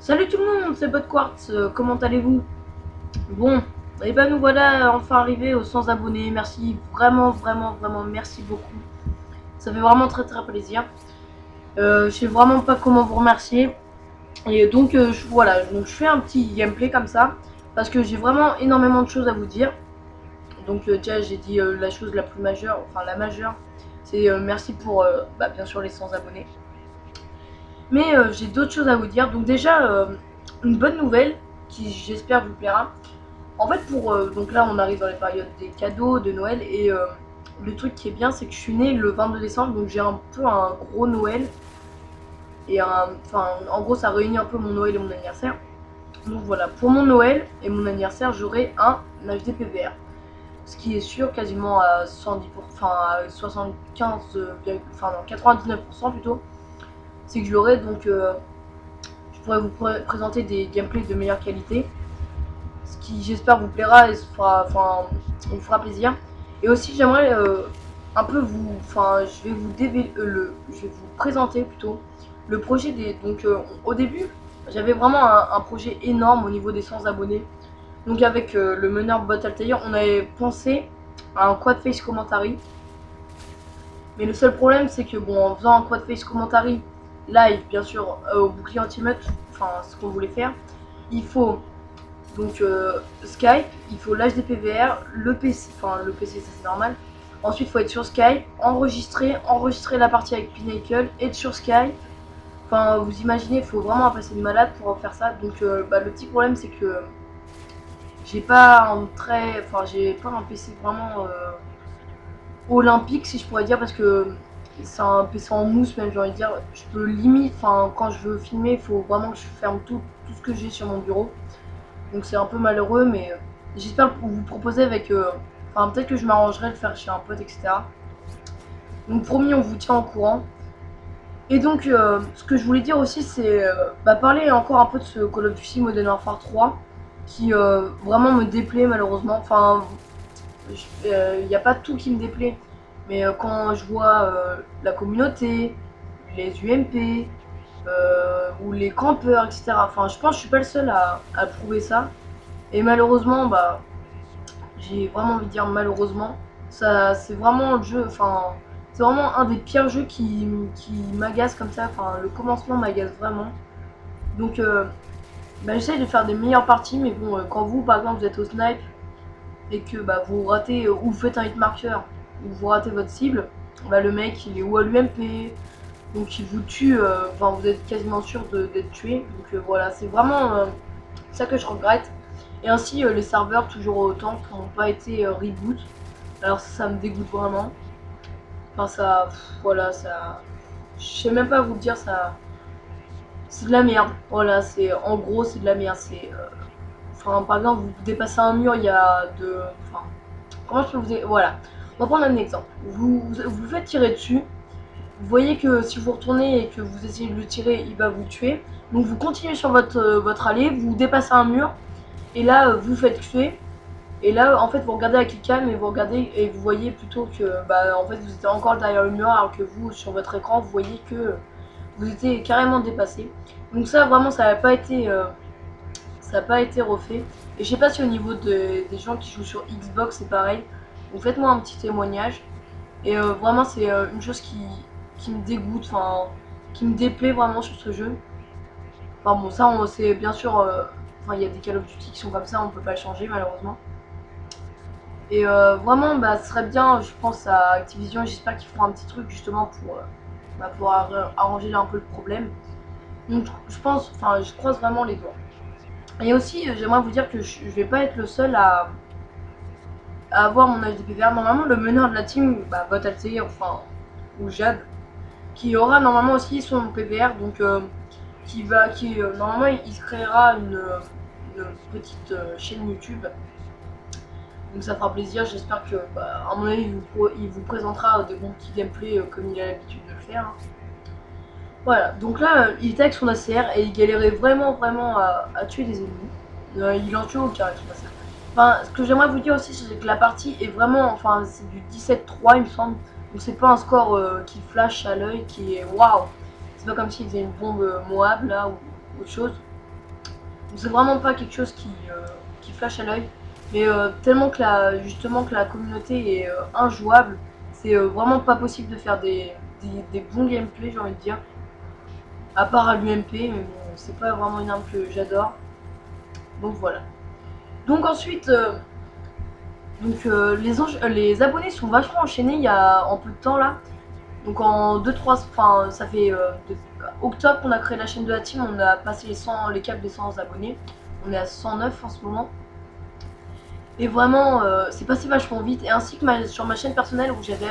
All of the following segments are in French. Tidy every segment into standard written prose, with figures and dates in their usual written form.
Salut tout le monde, c'est Quartz, comment allez-vous? Bon, et ben nous voilà enfin arrivés aux 100 abonnés, merci vraiment merci beaucoup. Ça fait vraiment très plaisir. Je sais vraiment pas comment vous remercier. Et donc voilà, donc je fais un petit gameplay comme ça, parce que j'ai vraiment énormément de choses à vous dire. Donc déjà j'ai dit la chose la plus majeure, enfin la majeure, c'est merci pour bien sûr les 100 abonnés. Mais j'ai d'autres choses à vous dire. Donc déjà, une bonne nouvelle qui j'espère vous plaira. En fait, donc là, on arrive dans les périodes des cadeaux, de Noël, et le truc qui est bien, c'est que je suis née le 22 décembre, donc j'ai un peu un gros Noël. Enfin, en gros, ça réunit un peu mon Noël et mon anniversaire. Donc voilà, pour mon Noël et mon anniversaire, j'aurai un HD PVR. Ce qui est sûr quasiment à 110%, enfin à 75, enfin non, 99% plutôt. C'est que je l'aurai, donc je pourrais vous présenter des gameplays de meilleure qualité. Ce qui j'espère vous plaira et vous fera plaisir. Et aussi j'aimerais un peu je vais je vais vous présenter plutôt le projet des. Donc au début, j'avais vraiment un projet énorme au niveau des 100 abonnés. Donc avec le meneur Bot Altair, on avait pensé à un quad face commentary. Mais le seul problème, c'est que bon, en faisant un quad face commentary live, bien sûr, au bouclier anti-mute, enfin ce qu'on voulait faire, il faut donc Skype, il faut l'HDPVR, le PC, enfin le PC ça c'est normal. Ensuite il faut être sur Skype, enregistrer la partie avec Pinnacle, être sur Skype. Enfin vous imaginez, il faut vraiment un PC de malade pour faire ça. Donc le petit problème c'est que j'ai pas j'ai pas un PC vraiment olympique si je pourrais dire, parce que c'est un PC en mousse même, j'ai envie de dire. Je peux limite, enfin quand je veux filmer, il faut vraiment que je ferme tout ce que j'ai sur mon bureau. Donc c'est un peu malheureux, mais j'espère vous proposer avec. Enfin, peut-être que je m'arrangerai de le faire chez un pote, etc. Donc promis, on vous tient au courant. Et donc, ce que je voulais dire aussi, c'est parler encore un peu de ce Call of Duty Modern Warfare 3 qui vraiment me déplaît malheureusement. Enfin, il n'y a pas tout qui me déplaît, mais quand je vois la communauté, les UMP, ou les campeurs, etc. Enfin, je pense que je suis pas le seul à prouver ça. Et malheureusement, j'ai vraiment envie de dire malheureusement, ça c'est vraiment le jeu, enfin c'est vraiment un des pires jeux qui m'agace comme ça, enfin le commencement m'agace vraiment. Donc j'essaye de faire des meilleures parties, mais bon, quand vous par exemple vous êtes au snipe et que vous ratez, ou vous faites un hit marker, ou vous ratez votre cible, le mec il est ou à l'UMP, donc il vous tue, enfin vous êtes quasiment sûr d'être tué. Donc voilà, c'est vraiment ça que je regrette. Et ainsi les serveurs toujours autant qui n'ont pas été reboot. Alors ça me dégoûte vraiment. Enfin ça, voilà, ça, je sais même pas vous le dire, ça, c'est de la merde. Voilà, c'est en gros c'est de la merde. C'est, enfin par exemple vous dépassez un mur, il y a de, enfin comment je peux vous, voilà. On va prendre un exemple. Vous faites tirer dessus. Vous voyez que si vous retournez et que vous essayez de le tirer, il va vous tuer. Donc vous continuez sur votre allée, vous dépassez un mur, et là vous faites tuer. Et là en fait vous regardez avec le cam et vous regardez et vous voyez plutôt que en fait vous étiez encore derrière le mur, alors que vous sur votre écran vous voyez que vous étiez carrément dépassé. Donc ça vraiment ça n'a pas été refait. Et je sais pas si au niveau des gens qui jouent sur Xbox c'est pareil. Donc faites-moi un petit témoignage. Et vraiment c'est une chose qui me dégoûte, enfin qui me déplaît vraiment sur ce jeu. Enfin bon, ça c'est bien sûr, il y a des Call of Duty qui sont comme ça, on peut pas le changer malheureusement. Et vraiment, ce serait bien, je pense à Activision, j'espère qu'ils feront un petit truc justement pour arranger un peu le problème. Donc je pense, enfin je croise vraiment les doigts. Et aussi, j'aimerais vous dire que je vais pas être le seul à avoir mon HDPVR. Normalement, le meneur de la team, Bot Altair, enfin, ou Jade, qui aura normalement aussi son PVR, donc normalement il se créera une petite chaîne YouTube. Donc ça fera plaisir, j'espère que à mon avis il vous présentera des bons petits gameplays comme il a l'habitude de le faire. Voilà, donc là il était avec son ACR et il galérait vraiment à tuer des ennemis. Il en tue aucun avec son ACR. Enfin, ce que j'aimerais vous dire aussi, c'est que la partie est vraiment, enfin c'est du 17-3 il me semble. Donc c'est pas un score qui flash à l'œil, qui est waouh. C'est pas comme s'il faisait une bombe Moab là ou autre chose. c'est vraiment pas quelque chose qui flash à l'œil, mais tellement que justement que la communauté est injouable, c'est vraiment pas possible de faire des bons gameplays, j'ai envie de dire, à part à l'UMP, mais bon, c'est pas vraiment une arme que j'adore. Donc voilà. Donc ensuite, les abonnés sont vachement enchaînés il y a en peu de temps là. Donc en 2-3, enfin ça fait octobre qu'on a créé la chaîne de la team, on a passé les caps des 100 abonnés. On est à 109 en ce moment. Et vraiment, c'est passé vachement vite. Et ainsi que sur ma chaîne personnelle où j'avais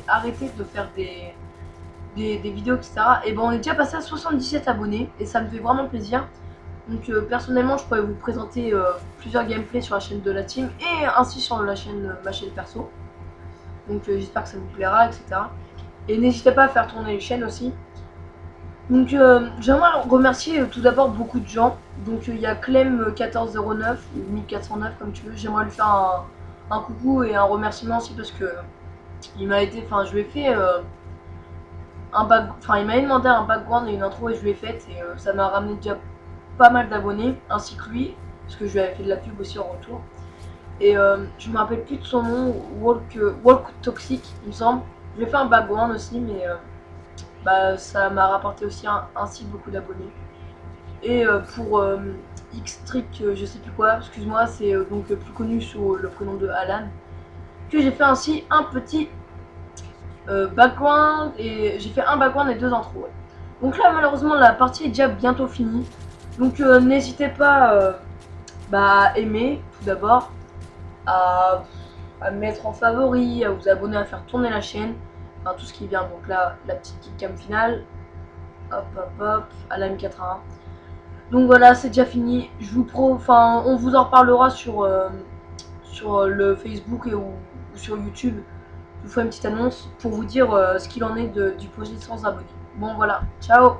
arrêté de faire des vidéos, etc. Et ben on est déjà passé à 77 abonnés et ça me fait vraiment plaisir. Donc personnellement, je pourrais vous présenter plusieurs gameplays sur la chaîne de la team et ainsi sur ma chaîne perso. Donc j'espère que ça vous plaira, etc. Et n'hésitez pas à faire tourner les chaînes aussi. Donc j'aimerais remercier tout d'abord beaucoup de gens. Donc il y a Clem1409 ou 1409 comme tu veux. J'aimerais lui faire un coucou et un remerciement aussi parce que il m'a aidé. Enfin, je lui ai fait il m'a demandé un background et une intro et je lui ai faite et ça m'a ramené déjà pas mal d'abonnés ainsi que lui parce que je lui avais fait de la pub aussi en retour. Et je me rappelle plus de son nom, Walk Toxic il me semble. Je lui ai fait un background aussi mais ça m'a rapporté aussi ainsi beaucoup d'abonnés. Et pour Xtrick, je sais plus quoi, excuse-moi, c'est donc plus connu sous le prénom de Alan, que j'ai fait ainsi un petit background, et j'ai fait un background et 2 intros. Ouais. Donc là, malheureusement, la partie est déjà bientôt finie. Donc n'hésitez pas à aimer tout d'abord, à me mettre en favori, à vous abonner, à faire tourner la chaîne, enfin tout ce qui vient. Donc là, la petite kickcam finale, hop hop hop, à la M81. Donc voilà, c'est déjà fini. On vous en reparlera sur le Facebook ou sur YouTube. Je vous ferai une petite annonce pour vous dire ce qu'il en est du projet de 100 abonnés. Bon voilà, ciao.